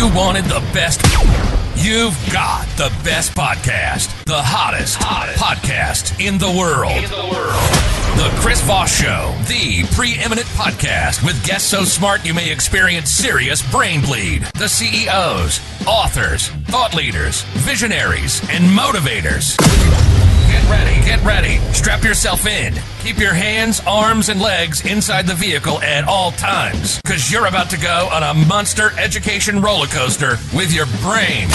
You wanted the best. You've got the best podcast. The hottest podcast in the world. The Chris Voss Show, the preeminent podcast with guests so smart you may experience serious brain bleed. The CEOs, authors, thought leaders, visionaries, and motivators. Get ready. Strap yourself in. Keep your hands, arms, and legs inside the vehicle at all times, because you're about to go on a monster education roller coaster with your brain.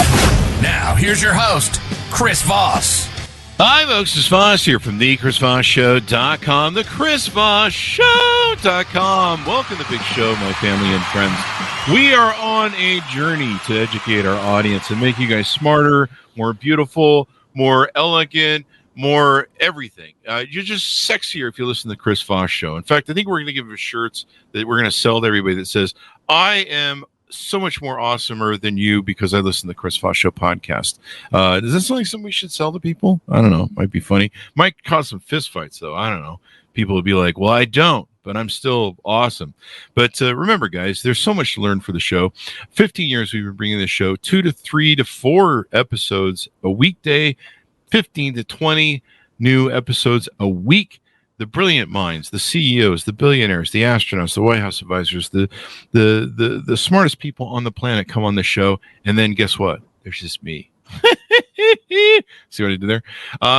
Now, here's your host, Chris Voss. Hi, folks. It's Voss here from thechrisvossshow.com, thechrisvossshow.com. Welcome to the big show, my family and friends. We are on a journey to educate our audience and make you guys smarter, more beautiful, more elegant, more everything. You're just sexier if you listen to the Chris Voss Show. In fact, I think we're going to give shirts that we're going to sell to everybody that says, I am so much more awesomer than you because I listen to the Chris Voss Show podcast. Does that sound like something we should sell to people? I don't know. Might be funny. Might cause some fist fights, though. I don't know. People will be like, well, I don't, but I'm still awesome. But remember, guys, there's so much to learn for the show. 15 years we've been bringing this show, 2 to 3 to 4 episodes a weekday, 15 to 20 new episodes a week. The brilliant minds, the CEOs, the billionaires, the astronauts, the White House advisors, the smartest people on the planet come on the show. And then guess what? There's just me. See what I did there?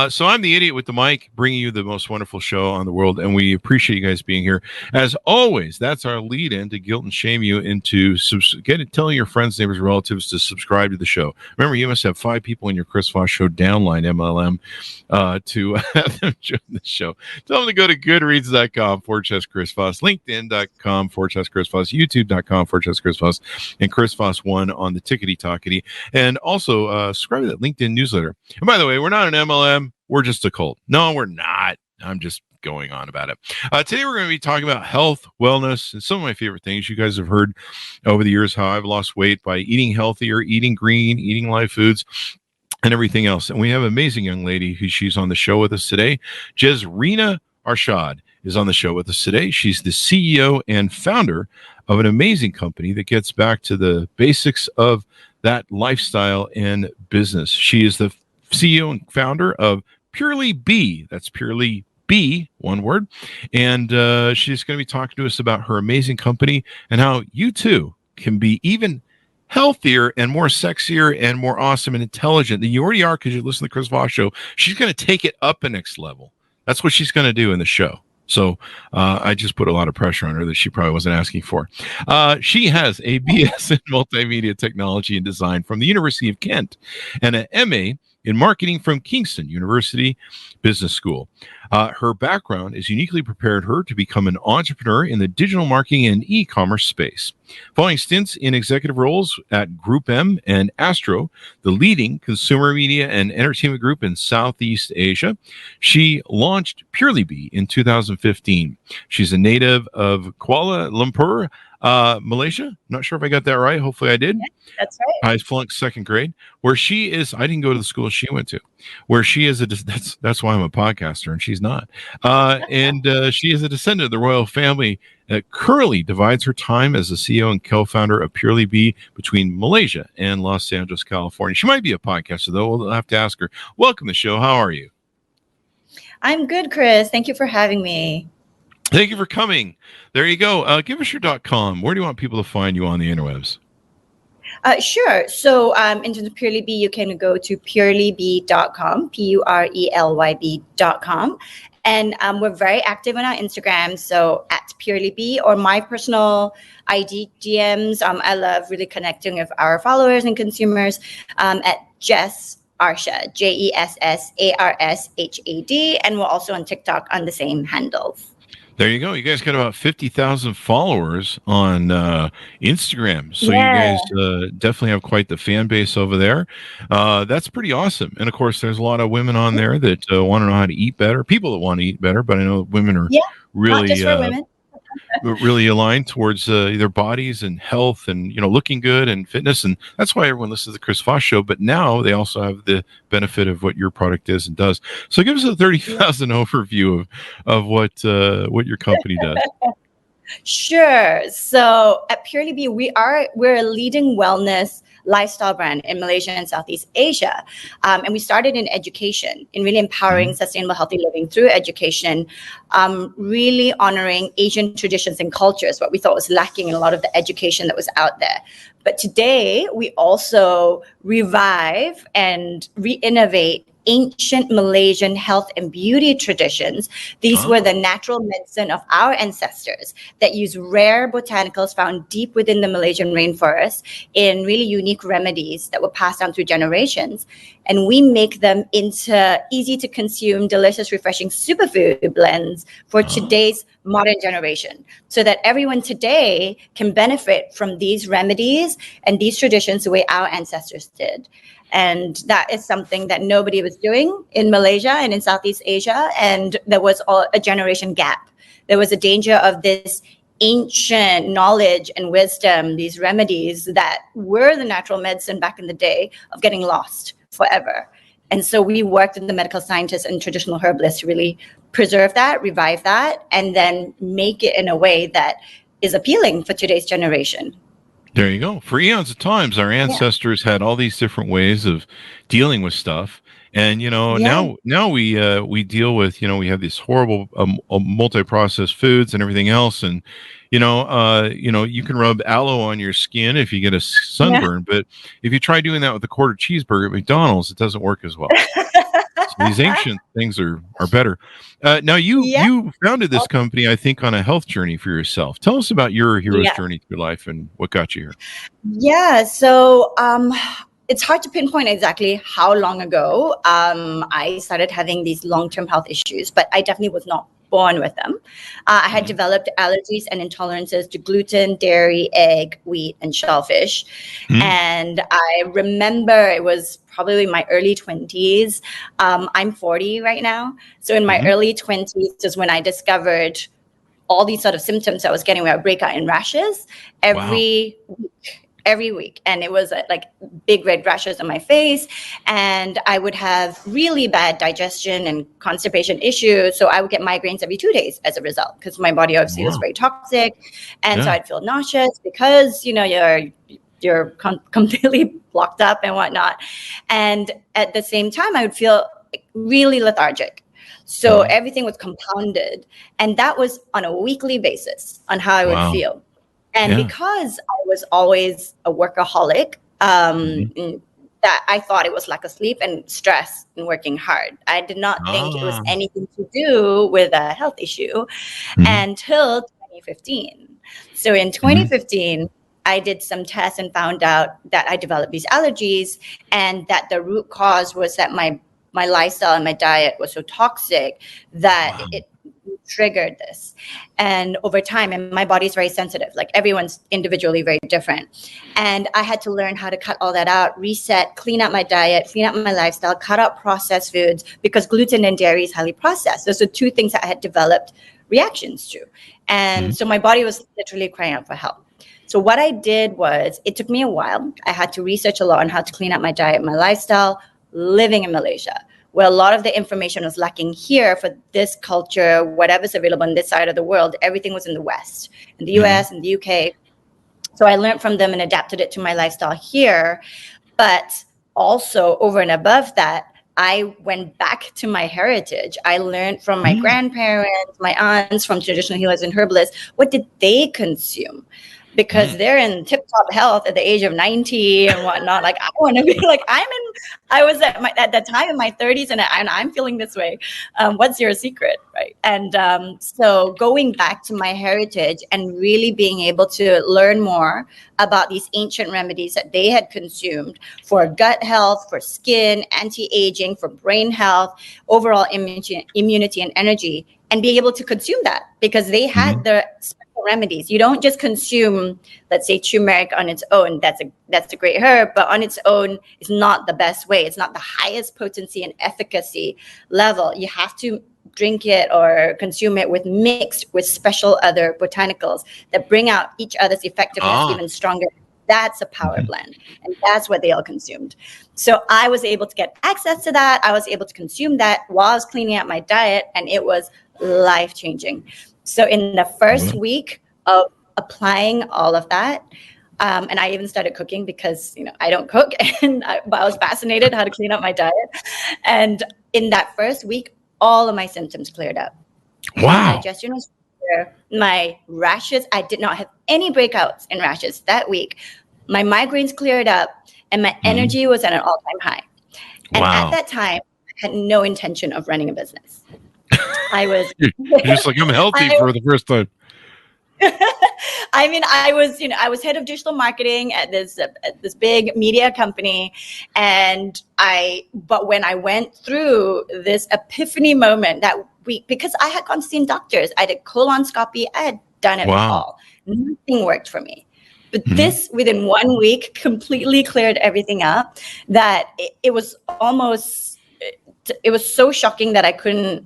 So I'm the idiot with the mic, bringing you the most wonderful show on the world, and we appreciate you guys being here. As always, that's our lead-in to guilt and shame you into telling your friends, neighbors, relatives to subscribe to the show. Remember, you must have 5 people in your Chris Voss Show downline MLM to have them join the show. Tell them to go to goodreads.com/Chris Voss, LinkedIn.com/Chris Voss, YouTube.com/Chris Voss, and Chris Voss1 on the tickety-tockety. And also subscribe to that LinkedIn newsletter. And by the way, we're not an MLM. We're just a cult. No, we're not. I'm just going on about it. Today, we're going to be talking about health, wellness, and some of my favorite things. You guys have heard over the years how I've lost weight by eating healthier, eating green, eating live foods, and everything else. And we have an amazing young lady she's on the show with us today. Jesrina Arshad is on the show with us today. She's the CEO and founder of an amazing company that gets back to the basics of that lifestyle and business. She is the CEO and founder of PurelyB. That's PurelyB, one word. And she's going to be talking to us about her amazing company and how you too can be even healthier and more sexier and more awesome and intelligent than you already are because you listen to the Chris Voss Show. She's going to take it up a next level. That's what she's going to do in the show. So I just put a lot of pressure on her that she probably wasn't asking for. She has a BS in multimedia technology and design from the University of Kent and an MA in marketing from Kingston University Business School. Her background has uniquely prepared her to become an entrepreneur in the digital marketing and e-commerce space. Following stints in executive roles at Group M and Astro, the leading consumer media and entertainment group in Southeast Asia, she launched PurelyB in 2015. She's a native of Kuala Lumpur, Malaysia. Not sure if I got that right. Hopefully I did. Yeah, that's right. I flunked second grade. Where she is, I didn't go to the school she went to. Where she is that's why I'm a podcaster and she's not. And she is a descendant of the royal family that currently divides her time as the CEO and co-founder of PurelyB between Malaysia and Los Angeles, California. She might be a podcaster though. We'll have to ask her. Welcome to the show. How are you? I'm good, Chris. Thank you for having me. Thank you for coming. There you go. Give us your .com. Where do you want people to find you on the interwebs? Sure. So in terms of PurelyB, you can go to purelyb.com, PURELYB.com. And we're very active on our Instagram. So at PurelyB or my personal IG DMs. I love really connecting with our followers and consumers at Jess Arshad, JESSARSHAD. And we're also on TikTok on the same handles. There you go. You guys got about 50,000 followers on Instagram. So yeah. You guys definitely have quite the fan base over there. That's pretty awesome. And, of course, there's a lot of women on there that want to know how to eat better, people that want to eat better. But I know women are really, not just for women. Really aligned towards their bodies and health and, looking good and fitness. And that's why everyone listens to the Chris Voss Show. But now they also have the benefit of what your product is and does. So give us a 30,000 overview of what your company does. Sure. So at PurelyB, we're a leading wellness lifestyle brand in Malaysia and Southeast Asia. And we started in education, in really empowering sustainable healthy living through education, really honoring Asian traditions and cultures, what we thought was lacking in a lot of the education that was out there. But today, we also revive and re-innovate ancient Malaysian health and beauty traditions. These were the natural medicine of our ancestors that use rare botanicals found deep within the Malaysian rainforest in really unique remedies that were passed down through generations. And we make them into easy to consume, delicious, refreshing superfood blends for today's modern generation, so that everyone today can benefit from these remedies and these traditions the way our ancestors did. And that is something that nobody was doing in Malaysia and in Southeast Asia. And there was a generation gap. There was a danger of this ancient knowledge and wisdom, these remedies that were the natural medicine back in the day, of getting lost forever. And so we worked with the medical scientists and traditional herbalists to really preserve that, revive that, and then make it in a way that is appealing for today's generation. There you go. For eons of times, our ancestors had all these different ways of dealing with stuff, and now we deal with we have these horrible multi-processed foods and everything else, and you can rub aloe on your skin if you get a sunburn, but if you try doing that with a quarter cheeseburger at McDonald's, it doesn't work as well. So these ancient things are better. Now you founded this company, I think, on a health journey for yourself. Tell us about your hero's journey through life and what got you here. Yeah, so it's hard to pinpoint exactly how long ago I started having these long-term health issues, but I definitely was not born with them. I had developed allergies and intolerances to gluten, dairy, egg, wheat, and shellfish. And I remember it was probably my early 20s. I'm 40 right now. So in my early 20s is when I discovered all these sort of symptoms I was getting, where I break out in rashes every week. And it was like big red rashes on my face. And I would have really bad digestion and constipation issues. So I would get migraines every 2 days as a result, because my body obviously was very toxic. And so I'd feel nauseous because, you're completely blocked up and whatnot. And at the same time, I would feel really lethargic. So everything was compounded. And that was on a weekly basis on how I would feel. And because I was always a workaholic, that I thought it was lack of sleep and stress and working hard. I did not think it was anything to do with a health issue until 2015. So in 2015, I did some tests and found out that I developed these allergies, and that the root cause was that my lifestyle and my diet was so toxic that it triggered this. And over time, and my body's very sensitive, like everyone's individually very different. And I had to learn how to cut all that out, reset, clean up my diet, clean up my lifestyle, cut out processed foods, because gluten and dairy is highly processed. Those are two things that I had developed reactions to. And so my body was literally crying out for help. So what I did was, it took me a while. I had to research a lot on how to clean up my diet, my lifestyle, living in Malaysia, where a lot of the information was lacking here for this culture, whatever's available in this side of the world. Everything was in the West, in the US, in the UK. So I learned from them and adapted it to my lifestyle here. But also over and above that, I went back to my heritage. I learned from my grandparents, my aunts, from traditional healers and herbalists. What did they consume? Because they're in tip-top health at the age of 90 and whatnot. Like, I want to be like, I was at that time in my 30s, and I'm feeling this way. What's your secret, right? And so going back to my heritage and really being able to learn more about these ancient remedies that they had consumed for gut health, for skin, anti-aging, for brain health, overall immunity and energy, and being able to consume that, because they had the remedies. You don't just consume, let's say, turmeric on its own. That's a great herb, but on its own is not the best way. It's not the highest potency and efficacy level. You have to drink it or consume it mixed with special other botanicals that bring out each other's effectiveness even stronger. That's a power blend, and that's what they all consumed. So I was able to get access to that. I was able to consume that while I was cleaning out my diet, and it was life-changing. So in the first week, of applying all of that. And I even started cooking because, I don't cook, but I was fascinated how to clean up my diet. And in that first week, all of my symptoms cleared up. Wow. My digestion was clear. My rashes, I did not have any breakouts in rashes that week. My migraines cleared up, and my energy was at an all-time high. And at that time, I had no intention of running a business. I was You're just like, I'm healthy for the first time. I mean, I was head of digital marketing at this big media company, but when I went through this epiphany moment that week, because I had gone to see doctors, I did colonoscopy, I had done it all, nothing worked for me. But this, within 1 week, completely cleared everything up. That it was so shocking that I couldn't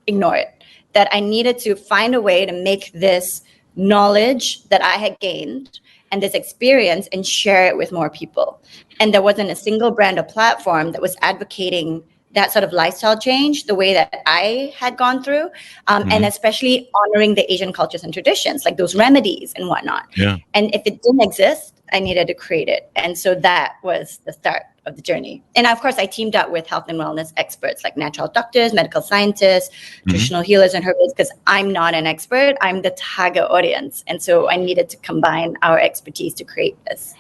ignore it. That I needed to find a way to make this knowledge that I had gained and this experience and share it with more people. And there wasn't a single brand or platform that was advocating that sort of lifestyle change the way that I had gone through, and especially honoring the Asian cultures and traditions, like those remedies and whatnot. Yeah. And if it didn't exist, I needed to create it. And so that was the start of the journey. And of course, I teamed up with health and wellness experts like natural doctors, medical scientists, traditional healers, and herbalists, because I'm not an expert. I'm the target audience. And so I needed to combine our expertise to create this.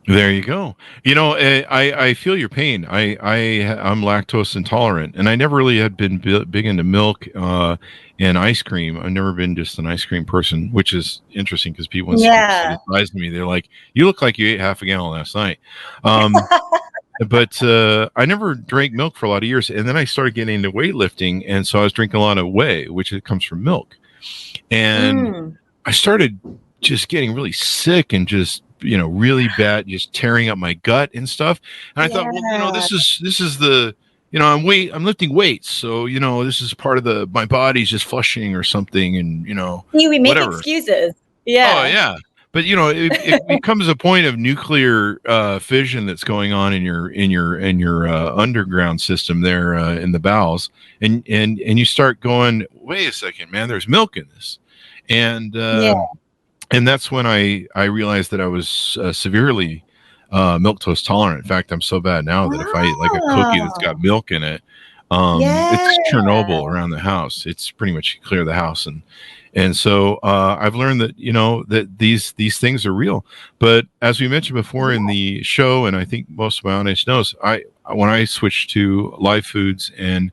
There you go. I feel your pain. I'm lactose intolerant, and I never really had been big into milk and ice cream. I've never been just an ice cream person, which is interesting because people advise me, they're like, "You look like you ate half a gallon last night." But I never drank milk for a lot of years, and then I started getting into weightlifting, and so I was drinking a lot of whey, which it comes from milk, and I started just getting really sick and just really bad, just tearing up my gut and stuff. And I thought, well, this is the, I'm lifting weights. So, this is part of my body's just flushing or something. And, we make whatever. Excuses. Yeah. Oh yeah. But, it becomes a point of nuclear fission that's going on in your underground system there in the bowels. And you start going, wait a second, man, there's milk in this. And that's when I realized that I was severely milk-toast tolerant. In fact, I'm so bad now that if I eat like a cookie that's got milk in it, it's Chernobyl around the house. It's pretty much clear the house. And so I've learned that, that these things are real. But as we mentioned before in the show, and I think most of my audience knows, when I switched to live foods and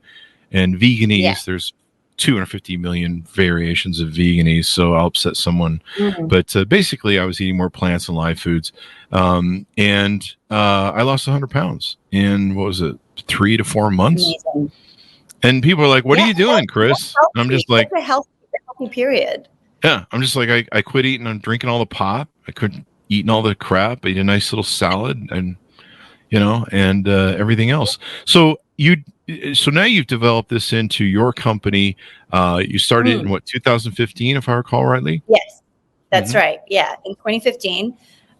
veganese, there's 250 million variations of veganese, so I'll upset someone. But basically, I was eating more plants and live foods, and I lost 100 pounds in, 3 to 4 months. Amazing. And people are like, "What are you doing, Chris?" And I'm just like, "It's a healthy period." Yeah, I'm just like, I quit eating and drinking all the pop. I couldn't eating all the crap. I ate a nice little salad, and everything else. So now you've developed this into your company. You started in 2015, if I recall rightly? Yes, that's right. Yeah, in 2015.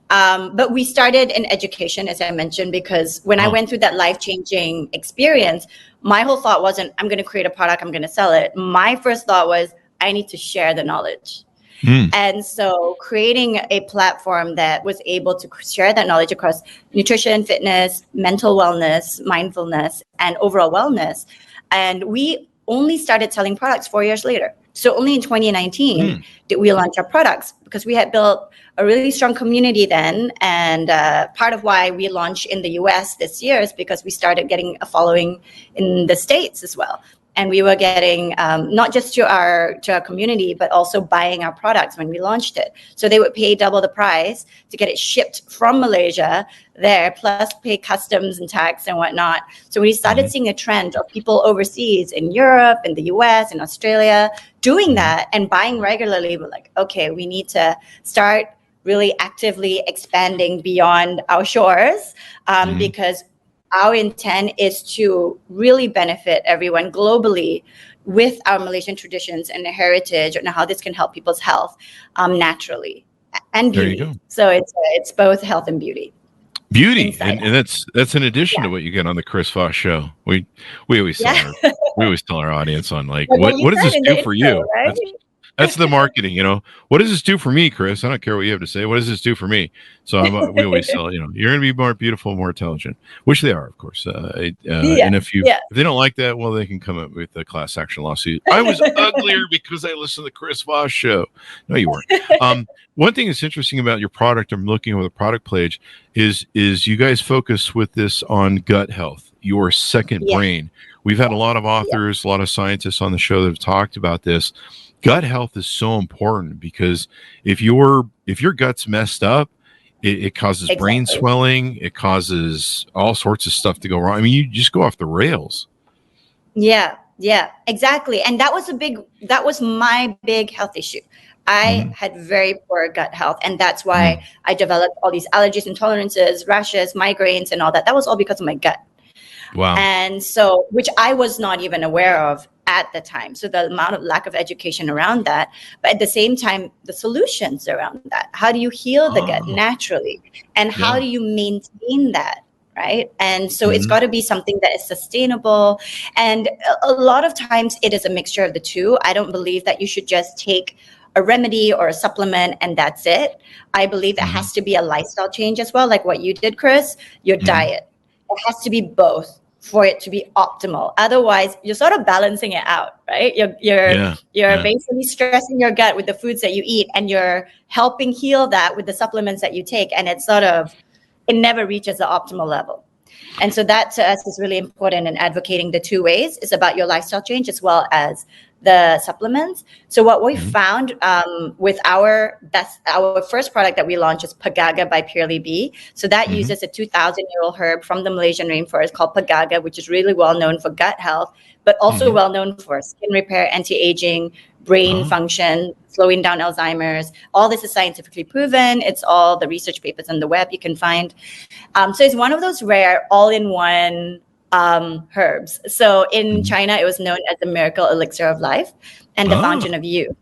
But we started in education, as I mentioned, because when I went through that life-changing experience, my whole thought wasn't, I'm going to create a product, I'm going to sell it. My first thought was, I need to share the knowledge. And so creating a platform that was able to share that knowledge across nutrition, fitness, mental wellness, mindfulness, and overall wellness. And we only started selling products 4 years later. So only in 2019 did we launch our products, because we had built a really strong community then. And part of why we launched in the US this year is because we started getting a following in the States as well. And we were getting not just to our community, but also buying our products when we launched it. So they would pay double the price to get it shipped from Malaysia there, plus pay customs and tax and whatnot. So we started seeing a trend of people overseas in Europe, in the US, in Australia, doing that and buying regularly. We're like, okay, we need to start really actively expanding beyond our shores, because our intent is to really benefit everyone globally with our Malaysian traditions and heritage, and how this can help people's health naturally and beauty. There you go. So it's both health and beauty. Beauty, and that's in addition to what you get on the Chris Voss show. We always tell our audience on like, what does this do for you? Right? That's the marketing, What does this do for me, Chris? I don't care what you have to say. What does this do for me? So we always sell, you're going to be more beautiful, more intelligent, which they are, of course. And if they don't like that, well, they can come up with a class action lawsuit. I was uglier because I listened to the Chris Voss show. No, you weren't. One thing that's interesting about your product, I'm looking over the product page, is you guys focus with this on gut health, your second brain. We've had a lot of authors, a lot of scientists on the show that have talked about this. Gut health is so important because if your gut's messed up, it causes brain swelling. It causes all sorts of stuff to go wrong. I mean, you just go off the rails. Yeah, exactly. And that was my big health issue. I had very poor gut health, and that's why I developed all these allergies, intolerances, rashes, migraines, and all that. That was all because of my gut. Wow. And so, which I was not even aware of at the time. So the amount of lack of education around that, but at the same time, the solutions around that. How do you heal the gut naturally? And how do you maintain that? Right. And so it's got to be something that is sustainable. And a lot of times it is a mixture of the two. I don't believe that you should just take a remedy or a supplement and that's it. I believe it has to be a lifestyle change as well, like what you did, Chris, your diet. It has to be both for it to be optimal. Otherwise, you're sort of balancing it out, right? You're basically stressing your gut with the foods that you eat, and you're helping heal that with the supplements that you take. And it never reaches the optimal level. And so that to us is really important in advocating the two ways. It's about your lifestyle change as well as the supplements. So what we found with our first product that we launched is Pagaga by PurelyB. So that uses a 2,000-year-old herb from the Malaysian rainforest called Pagaga, which is really well known for gut health, but also well known for skin repair, anti-aging, brain function, slowing down Alzheimer's. All this is scientifically proven. It's all the research papers on the web you can find. So it's one of those rare all-in-one herbs. So in China, it was known as the miracle elixir of life and the fountain of youth.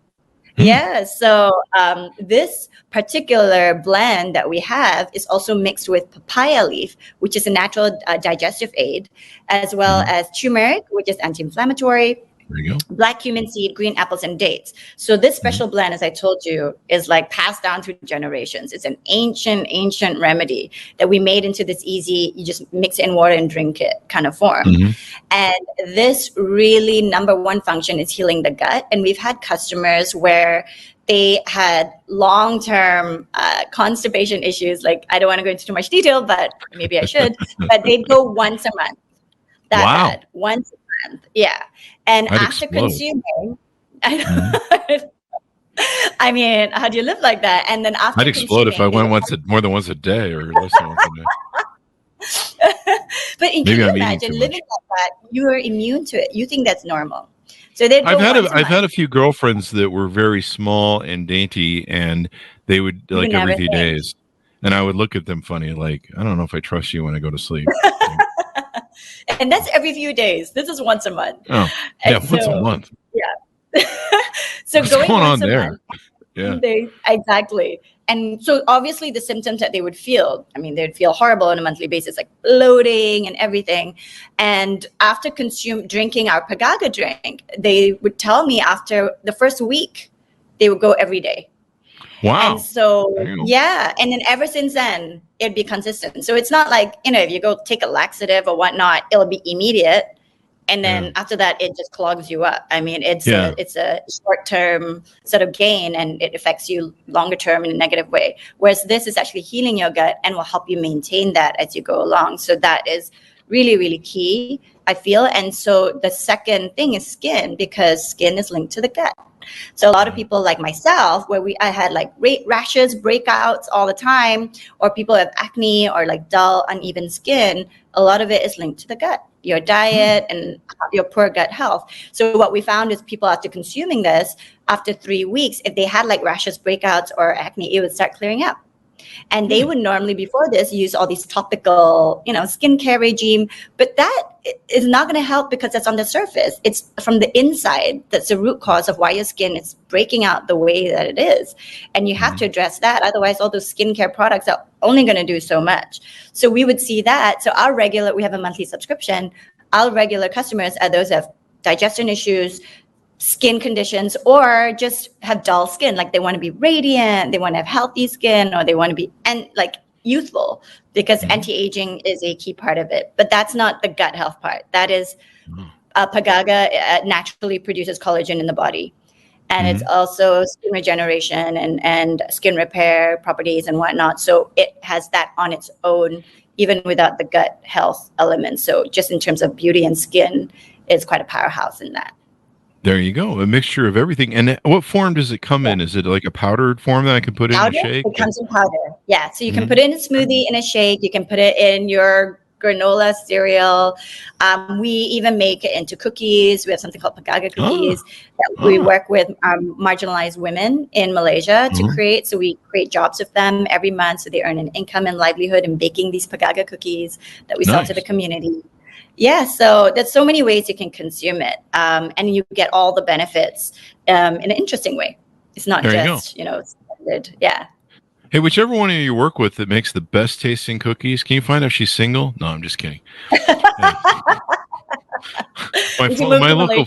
Yeah. So this particular blend that we have is also mixed with papaya leaf, which is a natural digestive aid, as well as turmeric, which is anti-inflammatory. There you go. Black cumin seed, green apples, and dates. So this special blend, as I told you, is like passed down through generations. It's an ancient remedy that we made into this easy, you just mix it in water and drink it kind of form. And this really number one function is healing the gut. And we've had customers where they had long-term constipation issues. Like, I don't want to go into too much detail, but maybe I should. But they'd go once a month. That bad. Once a month. Yeah. And after consuming, I mean, how do you live like that? And then after I'd explode if I went more than once a day or less than once a day. But can you imagine living like that? You are immune to it. You think that's normal. So I've had a few girlfriends that were very small and dainty, and they would like every few days, and I would look at them funny, like, I don't know if I trust you when I go to sleep. And that's every few days. This is once a month. Oh, yeah, once a month. Yeah. So what's going on there? Exactly. And so obviously the symptoms that they would feel, I mean, they'd feel horrible on a monthly basis, like bloating and everything. And after drinking our Pagaga drink, they would tell me after the first week, they would go every day. Wow. And so, and then ever since then, it'd be consistent. So it's not like, if you go take a laxative or whatnot, it'll be immediate. And then after that, it just clogs you up. I mean, it's a short-term sort of gain, and it affects you longer term in a negative way. Whereas this is actually healing your gut and will help you maintain that as you go along. So that is really, really key, I feel. And so the second thing is skin, because skin is linked to the gut. So a lot of people like myself, where I had like rashes, breakouts all the time, or people have acne or like dull, uneven skin, a lot of it is linked to the gut, your diet and your poor gut health. So what we found is people after consuming this, after 3 weeks, if they had like rashes, breakouts, or acne, it would start clearing up. And they would normally, before this, use all these topical, skincare regime. But that is not going to help because that's on the surface. It's from the inside that's the root cause of why your skin is breaking out the way that it is. And you have to address that. Otherwise, all those skincare products are only going to do so much. So we would see that. So we have a monthly subscription. Our regular customers are those who have digestion issues, skin conditions or just have dull skin. Like they want to be radiant, they want to have healthy skin, or they want to be youthful, because anti-aging is a key part of it. But that's not the gut health part. That is Pagaga naturally produces collagen in the body. And it's also skin regeneration and skin repair properties and whatnot. So it has that on its own, even without the gut health element. So just in terms of beauty and skin, it's quite a powerhouse in that. There you go. A mixture of everything. And what form does it come in? Is it like a powdered form that I can put in a shake? It comes in powder. Yeah. So you can put it in a smoothie, in a shake. You can put it in your granola cereal. We even make it into cookies. We have something called Pagaga cookies that we work with marginalized women in Malaysia to create. So we create jobs with them every month, so they earn an income and livelihood in baking these Pagaga cookies that we sell to the community. Yeah, so there's so many ways you can consume it, and you get all the benefits in an interesting way. It's not just, standard. Yeah. Hey, whichever one of you work with that makes the best tasting cookies, can you find out if she's single? No, I'm just kidding. My local.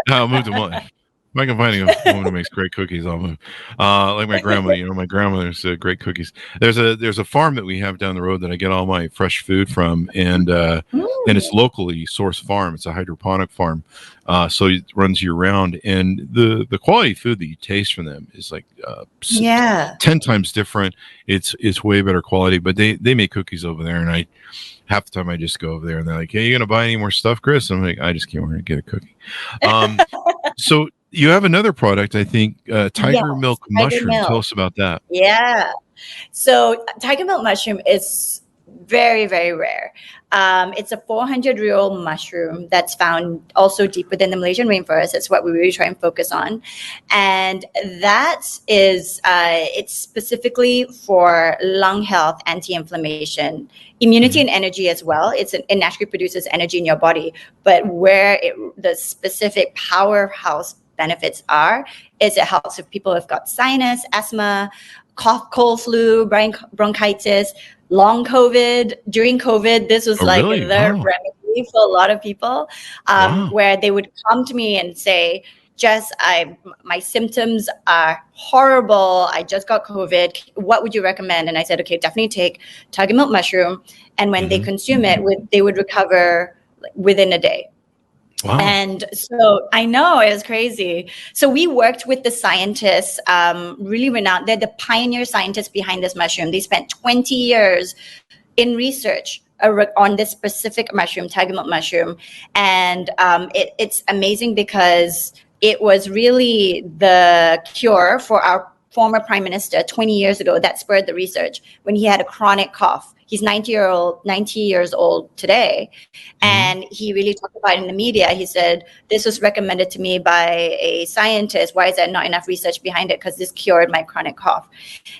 I'll move to Malaysia. If I can find a woman who makes great cookies, I'll move. Like my grandma, my grandmother's great cookies. There's a farm that we have down the road that I get all my fresh food from, and it's locally sourced farm. It's a hydroponic farm, so it runs year round. And the quality of food that you taste from them is like 10 times different. It's way better quality, but they make cookies over there, and half the time I just go over there and they're like, "Hey, you gonna buy any more stuff, Chris?" I'm like, "I just came over to get a cookie." So you have another product, I think, tiger milk mushroom. Tell us about that. Yeah. So tiger milk mushroom is very, very rare. It's a 400-year-old mushroom that's found also deep within the Malaysian rainforest. That's what we really try and focus on. And that is, it's specifically for lung health, anti-inflammation, immunity and energy as well. It naturally produces energy in your body. But where the specific powerhouse benefits is it helps if people have got sinus, asthma, cough, cold, flu, bronchitis, long COVID. During COVID, this was remedy for a lot of people, where they would come to me and say, "Jess, my symptoms are horrible. I just got COVID. What would you recommend?" And I said, "Okay, definitely take tiger milk mushroom." And when they consume it, they would recover within a day. Wow. And so I know it was crazy. So we worked with the scientists, really renowned. They're the pioneer scientists behind this mushroom. They spent 20 years in research on this specific mushroom, tiger milk mushroom. And it's amazing because it was really the cure for our former prime minister 20 years ago that spurred the research when he had a chronic cough. He's 90 years old today. And he really talked about it in the media. He said, "This was recommended to me by a scientist. Why is there not enough research behind it? Because this cured my chronic cough."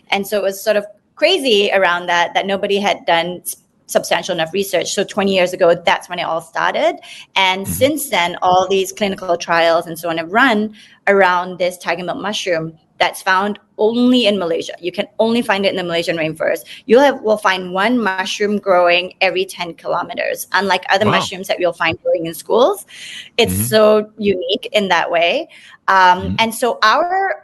And so it was sort of crazy around that nobody had done substantial enough research. So 20 years ago, that's when it all started. And since then, all these clinical trials and so on have run around this tiger milk mushroom that's found only in Malaysia. You can only find it in the Malaysian rainforest. We'll find one mushroom growing every 10 kilometers, unlike other mushrooms that you'll find growing in schools. It's so unique in that way. And so our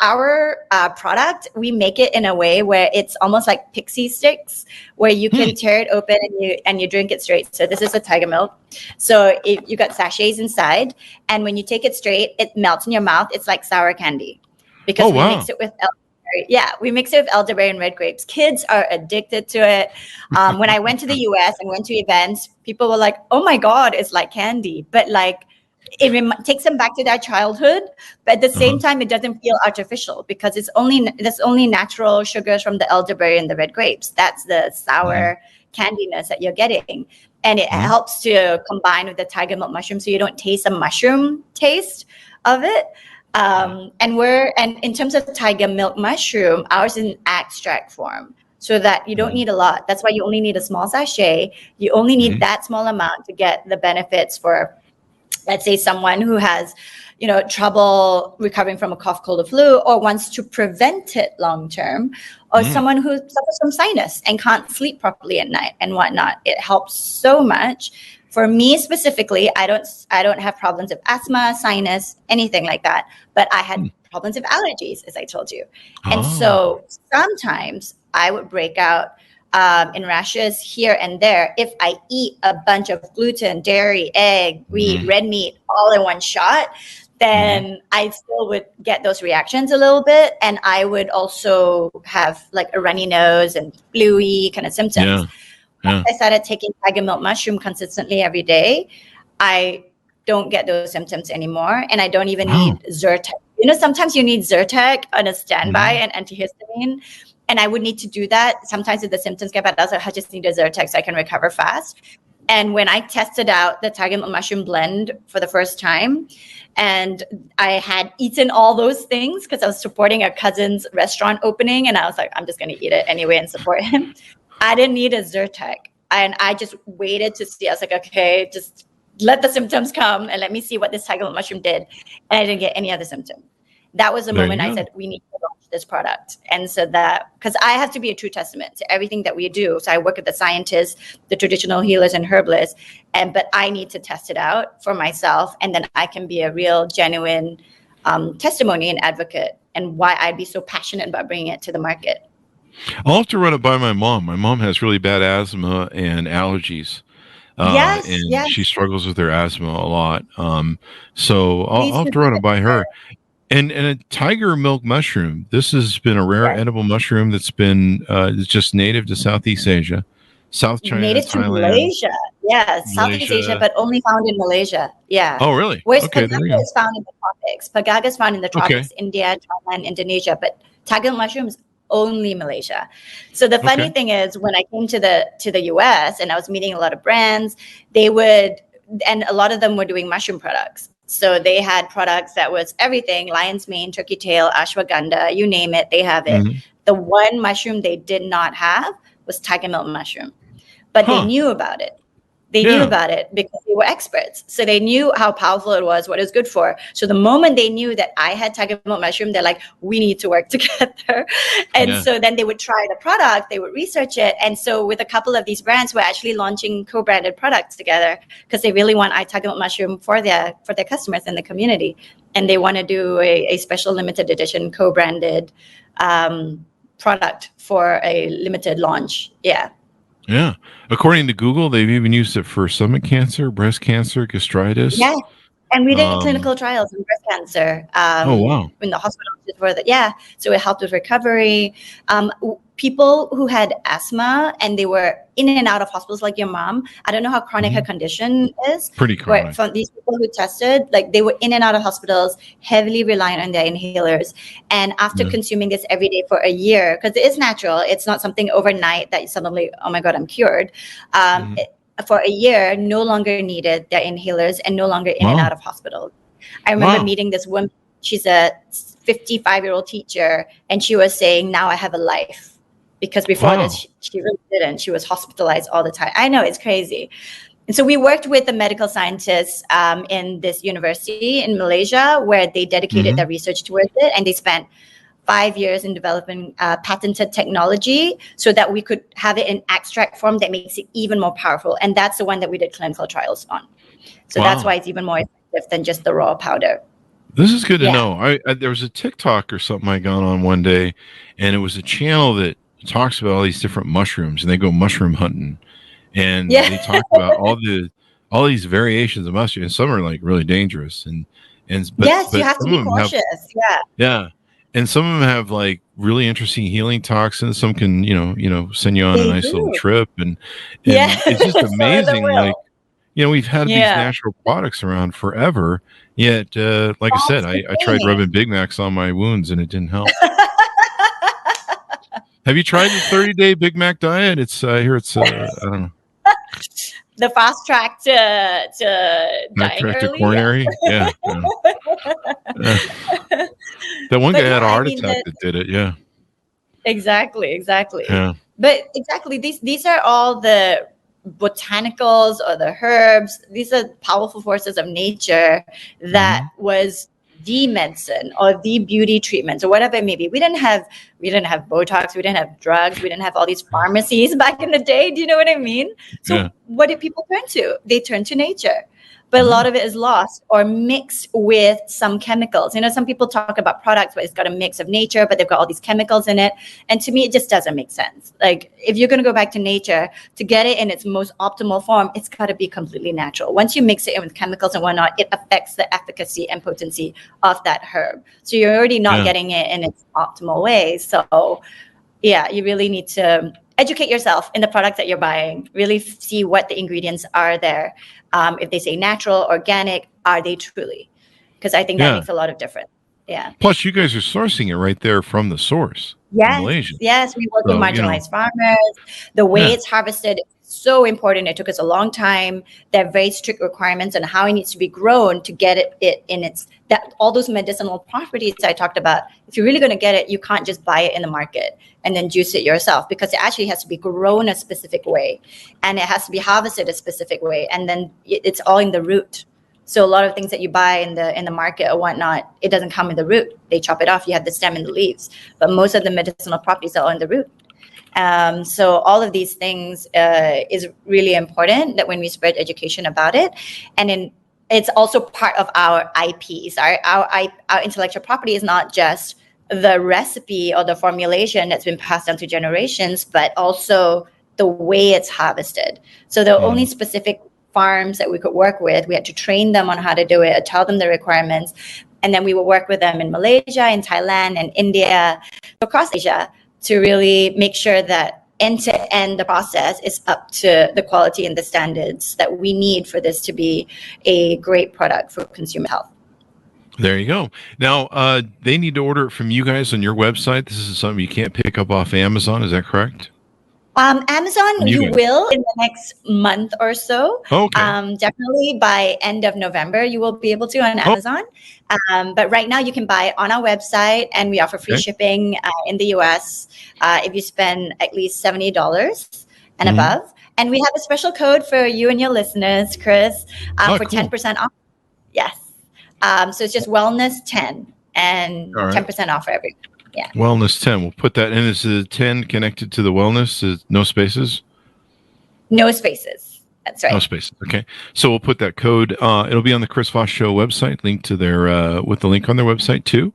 product, we make it in a way where it's almost like pixie sticks, where you can tear it open and you drink it straight. So this is a tiger milk. So you got sachets inside, and when you take it straight, it melts in your mouth. It's like sour candy. Because we mix it with elderberry. Yeah, we mix it with elderberry and red grapes. Kids are addicted to it. When I went to the US and went to events, people were like, "Oh my God, it's like candy." But it takes them back to their childhood. But at the same time, it doesn't feel artificial because there's only natural sugars from the elderberry and the red grapes. That's the sour candiness that you're getting. And it helps to combine with the tiger milk mushroom so you don't taste a mushroom taste of it. And in terms of tiger milk mushroom, ours is in extract form, so that you don't need a lot. That's why you only need a small sachet. You only need that small amount to get the benefits for, let's say, someone who has, trouble recovering from a cough, cold, or flu, or wants to prevent it long term, or someone who suffers from sinus and can't sleep properly at night and whatnot. It helps so much. For me specifically, I don't have problems of asthma, sinus, anything like that. But I had problems of allergies, as I told you. And so sometimes I would break out in rashes here and there if I eat a bunch of gluten, dairy, egg, wheat, red meat all in one shot. Then I still would get those reactions a little bit. And I would also have like a runny nose and flu-y kind of symptoms. Yeah. I started taking tiger milk mushroom consistently every day. I don't get those symptoms anymore. And I don't even need Zyrtec. You know, sometimes you need Zyrtec on a standby and antihistamine. And I would need to do that. Sometimes if the symptoms get bad, I just need a Zyrtec so I can recover fast. And when I tested out the tiger milk mushroom blend for the first time, and I had eaten all those things because I was supporting a cousin's restaurant opening, and I was like, I'm just going to eat it anyway and support him. I didn't need a Zyrtec. And I just waited to see. I was like, okay, just let the symptoms come and let me see what this tiger milk mushroom did. And I didn't get any other symptom. That was the moment I said, we need to launch this product. And so that, because I have to be a true testament to everything that we do. So I work with the scientists, the traditional healers and herbalists, but I need to test it out for myself. And then I can be a real, genuine testimony and advocate, and why I'd be so passionate about bringing it to the market. I'll have to run it by my mom. My mom has really bad asthma and allergies. And she struggles with her asthma a lot. So I'll have to run it by her. And a tiger milk mushroom. This has been a rare edible mushroom that's been it's just native to Southeast Asia, South China, native Thailand, to Malaysia. Yeah, Southeast Asia, but only found in Malaysia. Yeah. Oh, really? Whereas Okay, Pagaga is found in the tropics. Pagaga is found in the tropics, India, Thailand, Indonesia. But tiger milk mushrooms only Malaysia. So the funny thing is, when I came to the US and I was meeting a lot of brands, and a lot of them were doing mushroom products. So they had products that was everything: lion's mane, turkey tail, ashwagandha, you name it, they have it. The one mushroom they did not have was tiger milk mushroom, but they knew about it. They knew about it because they were experts. So they knew how powerful it was, what it was good for. So the moment they knew that I had tiger milk mushroom, they're like, we need to work together. And so then they would try the product, they would research it. And so with a couple of these brands, we're actually launching co-branded products together because they really want tiger milk mushroom for their customers in the community. And they want to do a special limited edition co-branded product for a limited launch. Yeah. Yeah. According to Google, they've even used it for stomach cancer, breast cancer, gastritis. Yeah. And we did clinical trials in breast cancer in the hospital. So it helped with recovery. People who had asthma and they were in and out of hospitals, like your mom. I don't know how chronic her condition is. Pretty chronic. But from these people who tested, like they were in and out of hospitals, heavily reliant on their inhalers. And after consuming this every day for a year, because it is natural, it's not something overnight that you suddenly, oh my God, I'm cured. For a year, no longer needed their inhalers and no longer in and out of hospitals. I remember meeting this woman. She's a 55-year-old teacher, and she was saying, now I have a life. Because before this, she really didn't. She was hospitalized all the time. I know, it's crazy. And so we worked with the medical scientists in this university in Malaysia, where they dedicated their research towards it. And they spent 5 years in developing patented technology so that we could have it in extract form that makes it even more powerful. And that's the one that we did clinical trials on. So that's why it's even more effective than just the raw powder. This is good to know. I there was a TikTok or something I got on one day, and it was a channel that talks about all these different mushrooms, and they go mushroom hunting, and they talk about all these variations of mushrooms, and some are like really dangerous, but you have to be cautious. And some of them have like really interesting healing toxins. Some can send you on a nice little trip, and it's just amazing. Like we've had these natural products around forever, yet like I said, I tried rubbing Big Macs on my wounds and it didn't help. Have you tried the 30-day Big Mac diet? It's I hear it's I don't know. The fast track to dying early. To coronary. Yeah. That one guy had a heart attack that did it. Yeah. Exactly. Yeah. But exactly, these are all the botanicals or the herbs. These are powerful forces of nature that was the medicine or the beauty treatments or whatever it may be. We didn't have Botox, we didn't have drugs, we didn't have all these pharmacies back in the day. Do you know what I mean? So what did people turn to? They turned to nature. But a lot of it is lost or mixed with some chemicals. You know, some people talk about products, but it's got a mix of nature, but they've got all these chemicals in it. And to me, it just doesn't make sense. Like, if you're going to go back to nature to get it in its most optimal form, it's got to be completely natural. Once you mix it in with chemicals and whatnot, it affects the efficacy and potency of that herb. So you're already not getting it in its optimal way. So, yeah, you really need to educate yourself in the products that you're buying. Really see what the ingredients are there. If they say natural, organic, are they truly? Because I think that makes a lot of difference. Yeah. Plus, you guys are sourcing it right there from the source. Yes. Malaysia. Yes, we work with marginalized farmers. The way it's harvested is so important. It took us a long time. There are very strict requirements on how it needs to be grown to get it in its all those medicinal properties I talked about. If you're really going to get it, you can't just buy it in the market and then juice it yourself, because it actually has to be grown a specific way and it has to be harvested a specific way, and then it's all in the root. So a lot of things that you buy in the market or whatnot, it doesn't come in the root. They chop it off. You have the stem and the leaves, but most of the medicinal properties are all in the root. So all of these things is really important that when we spread education about it, and then it's also part of our IPs. Our intellectual property is not just the recipe or the formulation that's been passed down through generations, but also the way it's harvested. So there are only specific farms that we could work with. We had to train them on how to do it, tell them the requirements, and then we will work with them in Malaysia, in Thailand, and India, across Asia, to really make sure that end to end the process is up to the quality and the standards that we need for this to be a great product for consumer health. There you go. Now, they need to order it from you guys on your website. This is something you can't pick up off Amazon. Is that correct? Amazon, you will in the next month or so. Okay. Definitely by end of November, you will be able to on Amazon. But right now you can buy it on our website, and we offer free shipping in the US if you spend at least $70 and above. And we have a special code for you and your listeners, Chris, for 10% off. Yes. So it's just wellness 10 and 10% off for everyone. Yeah. Wellness 10. We'll put that in. Is the 10 connected to the wellness? No spaces? No spaces. That's right. No spaces. Okay. So we'll put that code. It'll be on the Chris Voss Show website, linked to their, with the link on their website too.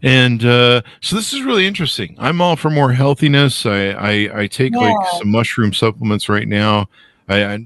And so this is really interesting. I'm all for more healthiness. I take like some mushroom supplements right now. I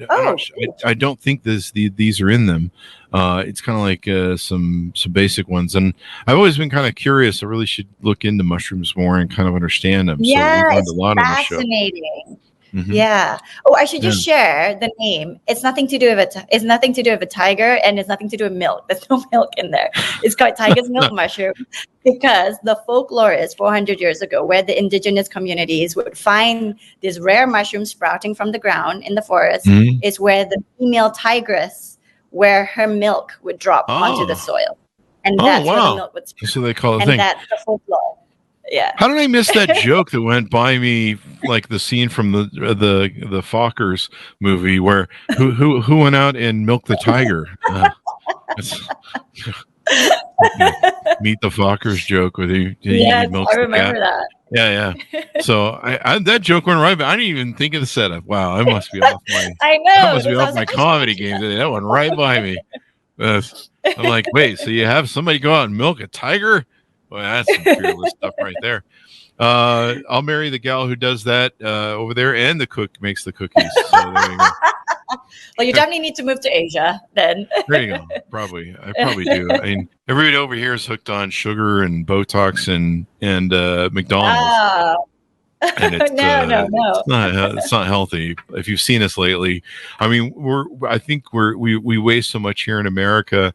don't think these are in them. It's kind of like some basic ones, and I've always been kind of curious. I really should look into mushrooms more and kind of understand them. Yeah, so we learned it's a lot fascinating. Yeah. Oh, I should just share the name. It's nothing to do with a tiger, and it's nothing to do with milk. There's no milk in there. It's called tiger's milk mushroom because the folklore is 400 years ago, where the indigenous communities would find these rare mushrooms sprouting from the ground in the forest, is where the female tigress, where her milk would drop onto the soil, and that's where the milk would sprout. So they call it. And that's the folklore. Yeah. How did I miss that joke that went by me, like the scene from the Fockers movie where who went out and milked the tiger? Meet the Fockers joke with you. Yes, I remember that. Yeah. So I that joke went right, but I didn't even think of the setup. Wow, I must be off my. I know. I must be off my comedy game today. That went right by me. I'm like, wait, so you have somebody go out and milk a tiger? Well, that's some fearless stuff right there. I'll marry the gal who does that over there, and the cook makes the cookies. So there you go. Well, you definitely need to move to Asia then. There you go. I probably do. I mean, everybody over here is hooked on sugar and Botox and McDonald's. And it's, no. It's not healthy. If you've seen us lately, I mean, I think we waste so much here in America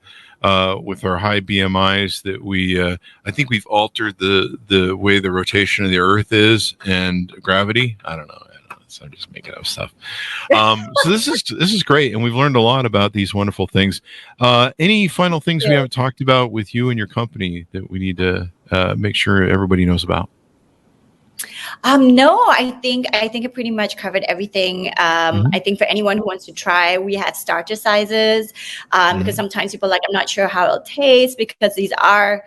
with our high BMIs that I think we've altered the way the rotation of the Earth is and gravity. I don't know. So I'm just making up stuff. So this is great, and we've learned a lot about these wonderful things. Any final things we haven't talked about with you and your company that we need to make sure everybody knows about? No, I think it pretty much covered everything. I think for anyone who wants to try, we have starter sizes because sometimes people are like, I'm not sure how it'll taste because these are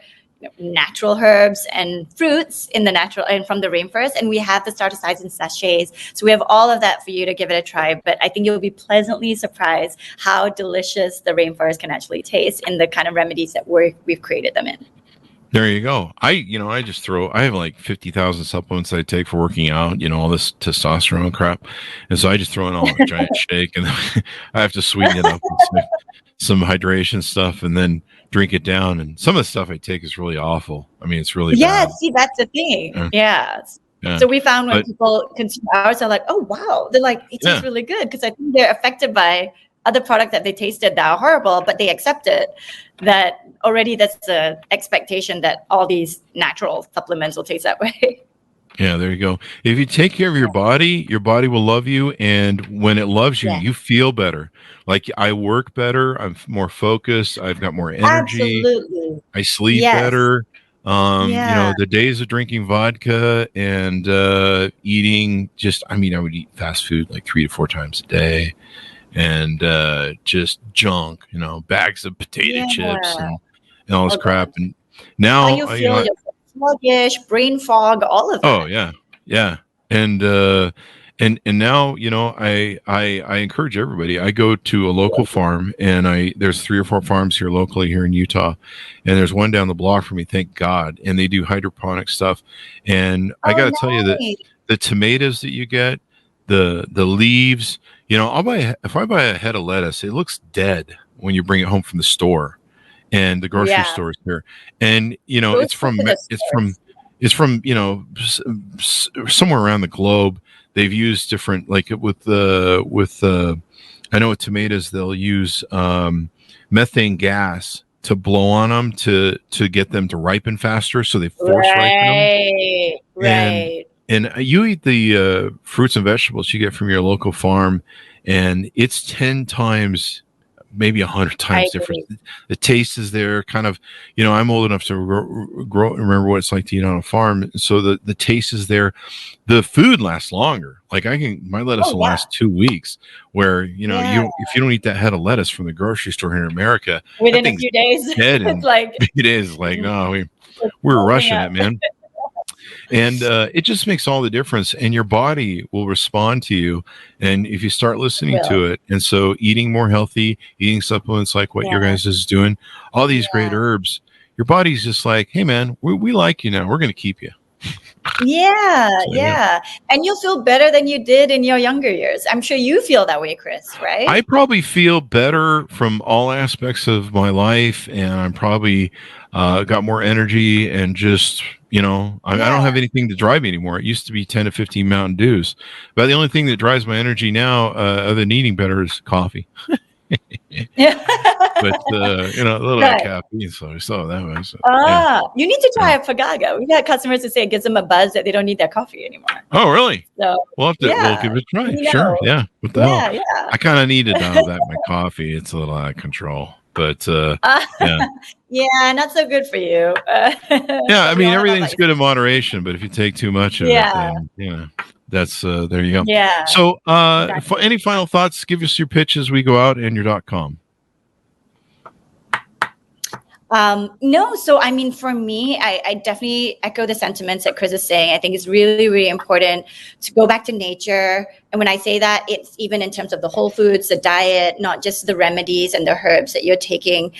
natural herbs and fruits in the natural and from the rainforest, and we have the starter size in sachets. So we have all of that for you to give it a try. But I think you'll be pleasantly surprised how delicious the rainforest can actually taste in the kind of remedies that we've created them in. There you go. I have like 50,000 supplements I take for working out, all this testosterone crap. And so I just throw in all a giant shake and I have to sweeten it up with some hydration stuff and then drink it down. And some of the stuff I take is really awful. I mean, it's really bad. See, that's the thing. Yeah. So we found when But people consume ours, they're like, oh, wow. They're like, it tastes really good because I think they're affected by other product that they tasted that are horrible, but they accept it. That already that's the expectation that all these natural supplements will taste that way. yeah, there you go. If you take care of your body will love you. And when it loves you, you feel better. Like I work better. I'm more focused. I've got more energy. Absolutely. I sleep better. The days of drinking vodka and eating I would eat fast food like 3 to 4 times a day and just junk, bags of potato chips and all this crap. And now how you feel, you're sluggish, brain fog, all of that. Oh yeah. And now, I encourage everybody. I go to a local farm and there's 3 or 4 farms here locally here in Utah. And there's one down the block from me, thank God. And they do hydroponic stuff. And I got to tell you that the tomatoes that you get, the leaves, if I buy a head of lettuce, it looks dead when you bring it home from the store and the grocery stores here. And, it's from somewhere around the globe. They've used different, like with I know with tomatoes, they'll use methane gas to blow on them to get them to ripen faster. So they force ripen them. Right. And you eat the fruits and vegetables you get from your local farm, and it's 10 times, maybe 100 times different. The taste is there, kind of. I'm old enough to remember what it's like to eat on a farm, so the taste is there. The food lasts longer. Like my lettuce will last 2 weeks. Where if you don't eat that head of lettuce from the grocery store here in America, within a few days, dead in a few days. Like no, we're rushing it, man. And it just makes all the difference, and your body will respond to you. And if you start listening to it, and so eating more healthy, eating supplements like what your guys is doing, all these great herbs, your body's just like, hey man, we like you now. We're going to keep you. And you'll feel better than you did in your younger years. I'm sure you feel that way, Chris, right? I probably feel better from all aspects of my life, and I'm probably got more energy and just, I don't have anything to drive me anymore. It used to be 10 to 15 Mountain Dews, but the only thing that drives my energy now, other than eating better, is coffee. But a little bit of caffeine, so that was. You need to try a Fagaga. We've had customers who say it gives them a buzz that they don't need their coffee anymore. Oh, really? So we'll give it a try. Sure, yeah. What the hell? Yeah. I kind of need to dial back my coffee. It's a little out of control, but not so good for you. I mean everything's good in moderation, but if you take too much of it, then that's there you go. Yeah. So any final thoughts? Give us your pitch as we go out and your .com. No, so I mean, for me, I definitely echo the sentiments that Chris is saying. I think it's really, really important to go back to nature. And when I say that, it's even in terms of the whole foods, the diet, not just the remedies and the herbs that you're taking.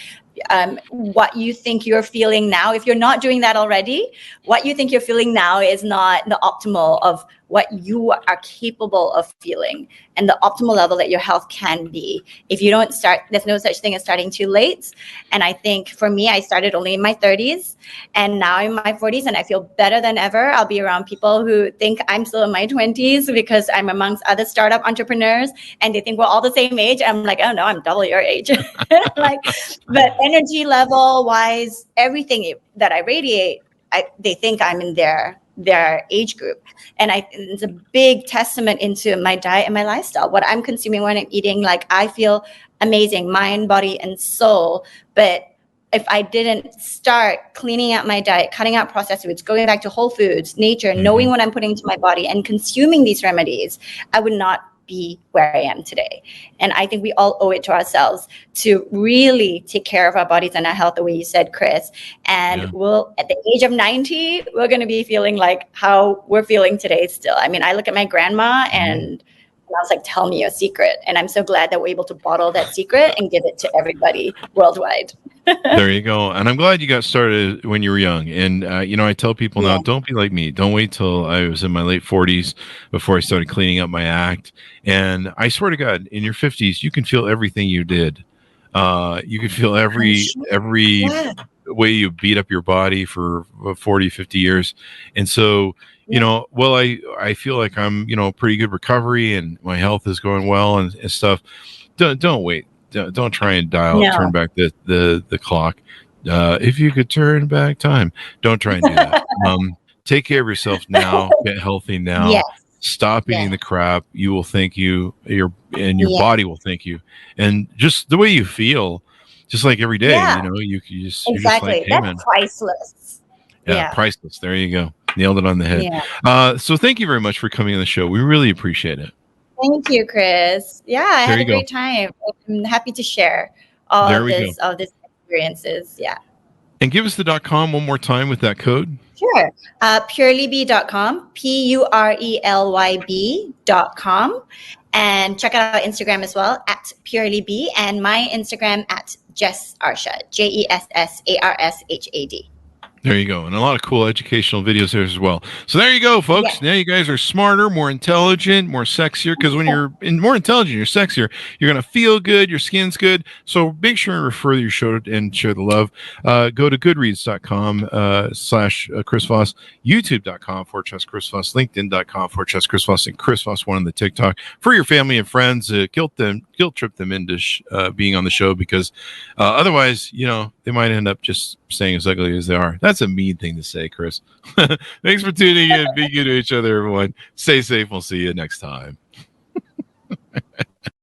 What you think you're feeling now, if you're not doing that already, what you think you're feeling now is not the optimal of what you are capable of feeling and the optimal level that your health can be. If you don't start, there's no such thing as starting too late. And I think for me, I started only in my 30s and now I'm in my 40s and I feel better than ever. I'll be around people who think I'm still in my 20s because I'm amongst other startup entrepreneurs and they think we're all the same age. I'm like, oh no, I'm double your age. But energy level wise, everything that I radiate, they think I'm in their age group. And it's a big testament into my diet and my lifestyle. What I'm consuming when I'm eating, like I feel amazing, mind, body, and soul. But if I didn't start cleaning out my diet, cutting out processed foods, going back to whole foods, nature, knowing what I'm putting into my body and consuming these remedies, I would not be where I am today. And I think we all owe it to ourselves to really take care of our bodies and our health, the way you said, Chris. And we'll, at the age of 90, we're going to be feeling like how we're feeling today still. I mean, I look at my grandma and I was like, tell me your secret. And I'm so glad that we're able to bottle that secret and give it to everybody worldwide. There you go. And I'm glad you got started when you were young. And, I tell people now, don't be like me. Don't wait till I was in my late 40s before I started cleaning up my act. And I swear to God, in your 50s, you can feel everything you did. You can feel every way you beat up your body for 40, 50 years. And so, I feel like I'm, pretty good recovery and my health is going well and stuff. Don't wait. Don't try and turn back the clock. If you could turn back time, don't try and do that. Take care of yourself now. Get healthy now. Yes. Stop eating the crap. You will thank you. Your body will thank you. And just the way you feel, just like every day, you just exactly. You're just like, hey, that's man. priceless. Yeah, priceless. There you go. Nailed it on the head. Yeah. So thank you very much for coming on the show. We really appreciate it. Thank you, Chris. Yeah, I had a great time. I'm happy to share all of these experiences. Yeah. And give us the .com one more time with that code. Sure. PurelyB.com, PurelyB.com. And check out our Instagram as well, at PurelyB, and my Instagram at Arshad, JESSARSHAD. There you go. And a lot of cool educational videos there as well. So there you go, folks. Yes. Now you guys are smarter, more intelligent, more sexier. Because when you're more intelligent, you're sexier. You're going to feel good. Your skin's good. So make sure and refer your show and share the love. Go to goodreads.com/Chris Voss, youtube.com/Chris Voss, linkedin.com/Chris Voss, and Chris Voss one on the TikTok for your family and friends. Guilt trip them into being on the show because otherwise, they might end up just staying as ugly as they are. That's a mean thing to say, Chris. Thanks for tuning in. Be good to each other, everyone. Stay safe. We'll see you next time.